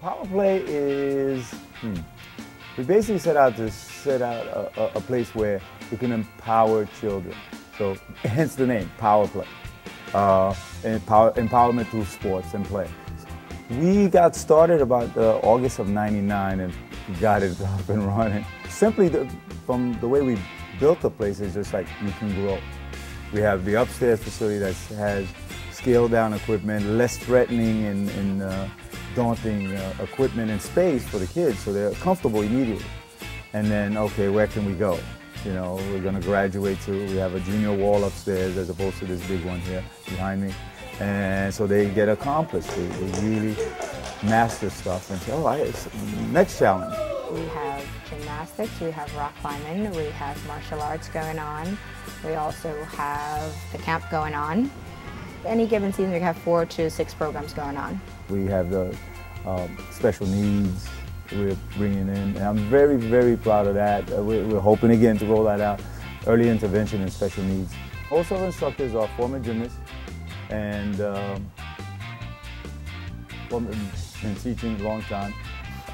Powerplay is, we basically set out a place where we can empower children. So hence the name, Powerplay. Empowerment through sports and play. We got started about August of '99 and got it up and running. Simply from the way we built the place, is just like you can grow. We have the upstairs facility that has scaled down equipment, less threatening and daunting equipment and space for the kids, so they're comfortable immediately. And then, okay, where can we go? You know, we're going to graduate to, we have a junior wall upstairs as opposed to this big one here behind me. And so they get accomplished. They really master stuff and say, oh, it's next challenge. We have gymnastics, we have rock climbing, we have martial arts going on. We also have the camp going on. Any given season, we have 4 to 6 programs going on. We have the special needs we're bringing in, and I'm very, very proud of that. We're hoping again to roll that out. Early intervention in special needs. Most of our instructors are former gymnasts and been teaching a long time.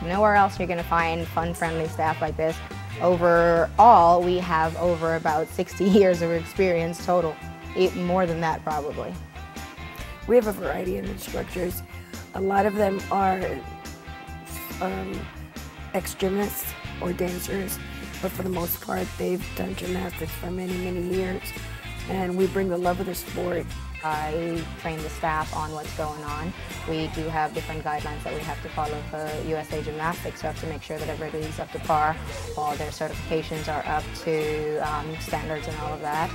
Nowhere else you're going to find fun-friendly staff like this. Overall, we have over about 60 years of experience total. More than that, probably. We have a variety of instructors. A lot of them are ex-gymnasts or dancers, but for the most part, they've done gymnastics for many, many years. And we bring the love of the sport. I train the staff on what's going on. We do have different guidelines that we have to follow for USA Gymnastics, so we have to make sure that everybody's up to par, all their certifications are up to standards and all of that.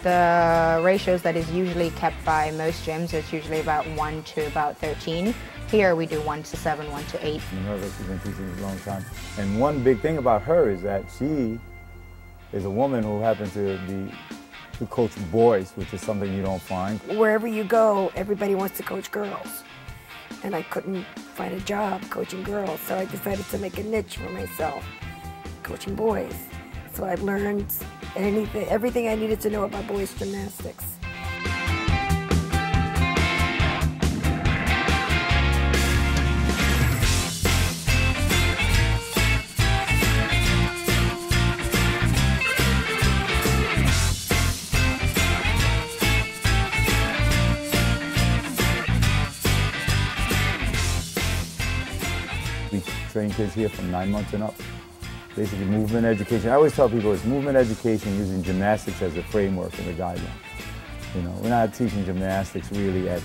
The ratios that is usually kept by most gyms, it's usually about 1 to about 13. Here we do 1 to 7, 1 to 8. She's been teaching a long time. And one big thing about her is that she is a woman who happens to coach boys, which is something you don't find. Wherever you go, everybody wants to coach girls. And I couldn't find a job coaching girls, so I decided to make a niche for myself, coaching boys. So I learned everything I needed to know about boys gymnastics. We train kids here from 9 months and up. Basically movement education. I always tell people it's movement education using gymnastics as a framework and a guideline. You know, we're not teaching gymnastics really at,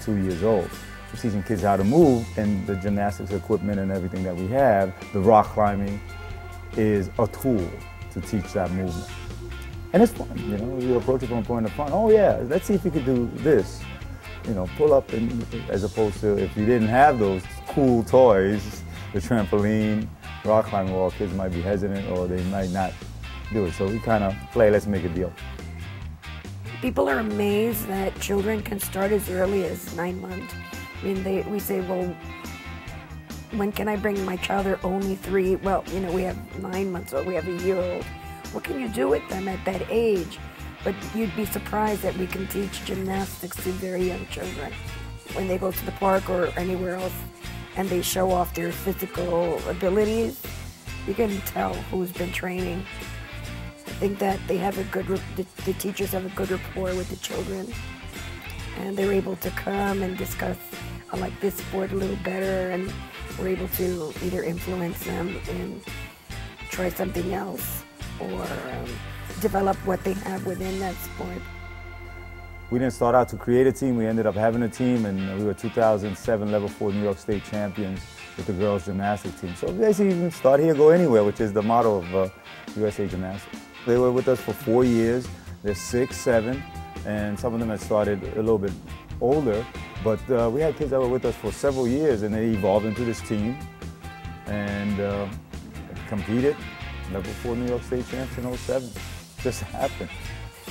2 years old. We're teaching kids how to move, and the gymnastics equipment and everything that we have, the rock climbing, is a tool to teach that movement. And it's fun, you approach it from a point of fun. Oh yeah, let's see if you could do this. Pull up, as opposed to if you didn't have those cool toys, the trampoline, rock climbing wall, kids might be hesitant or they might not do it. So we kind of play, let's make a deal. People are amazed that children can start as early as 9 months. I mean, we say, well, when can I bring my child? They're only 3. Well, we have 9 months old, we have a year-old. What can you do with them at that age? But you'd be surprised that we can teach gymnastics to very young children. When they go to the park or anywhere else and they show off their physical abilities, you can tell who's been training. I think that they have the teachers have a good rapport with the children, and they're able to come and discuss, I like this sport a little better, and we're able to either influence them and try something else or develop what they have within that sport. We didn't start out to create a team. We ended up having a team, and we were 2007 Level 4 New York State champions with the girls' gymnastics team. So basically, you can start here, go anywhere, which is the motto of USA Gymnastics. They were with us for 4 years. They're 6, 7, and some of them had started a little bit older. But we had kids that were with us for several years, and they evolved into this team and competed. Level 4 New York State champs in 07. Just happened.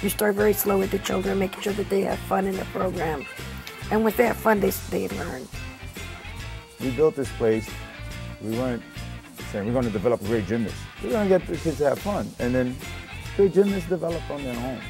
You start very slow with the children, making sure that they have fun in the program. And once they have fun, they learn. We built this place. We weren't saying we're going to develop great gymnasts. We're going to get the kids to have fun. And then great gymnasts develop on their own.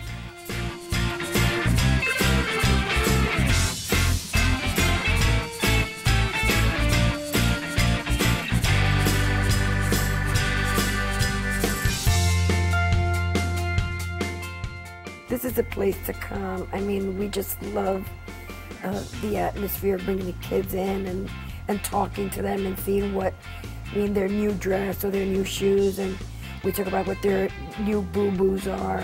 this is a place to come. I mean, we just love the atmosphere of bringing the kids in and talking to them and seeing what, I mean, their new dress or their new shoes, and we talk about what their new boo-boos are.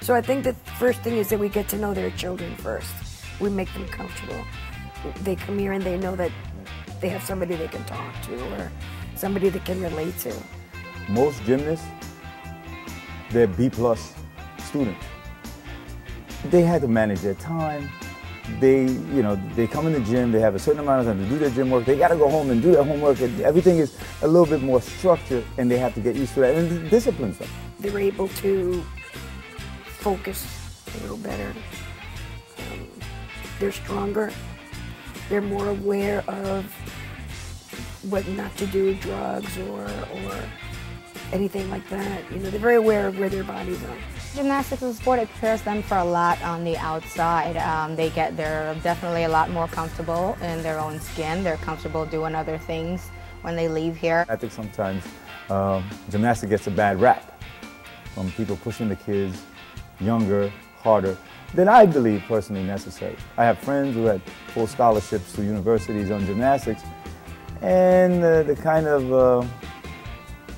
So I think the first thing is that we get to know their children first. We make them comfortable. They come here and they know that they have somebody they can talk to or somebody they can relate to. Most gymnasts, they're B+ students. They had to manage their time. They come in the gym, they have a certain amount of time to do their gym work. They got to go home and do their homework. And everything is a little bit more structured, and they have to get used to that, and it disciplines them. They're able to focus a little better. They're stronger. They're more aware of what not to do, drugs or anything like that. You know, they're very aware of where their bodies are. Gymnastics is a sport. It prepares them for a lot on the outside. They're definitely a lot more comfortable in their own skin. They're comfortable doing other things when they leave here. I think sometimes gymnastics gets a bad rap from people pushing the kids younger, harder than I believe personally necessary. I have friends who had full scholarships to universities on gymnastics, and the kind of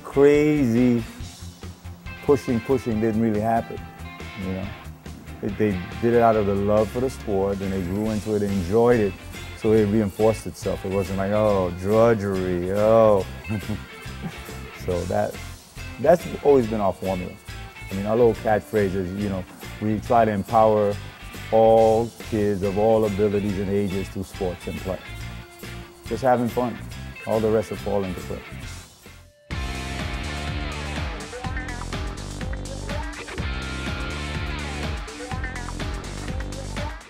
crazy pushing didn't really happen, you know. They did it out of the love for the sport, and they grew into it and enjoyed it, so it reinforced itself. It wasn't like, oh, drudgery, oh. So that's always been our formula. I mean, our little catchphrase is, you know, we try to empower all kids of all abilities and ages through sports and play. Just having fun. All the rest will fall into place.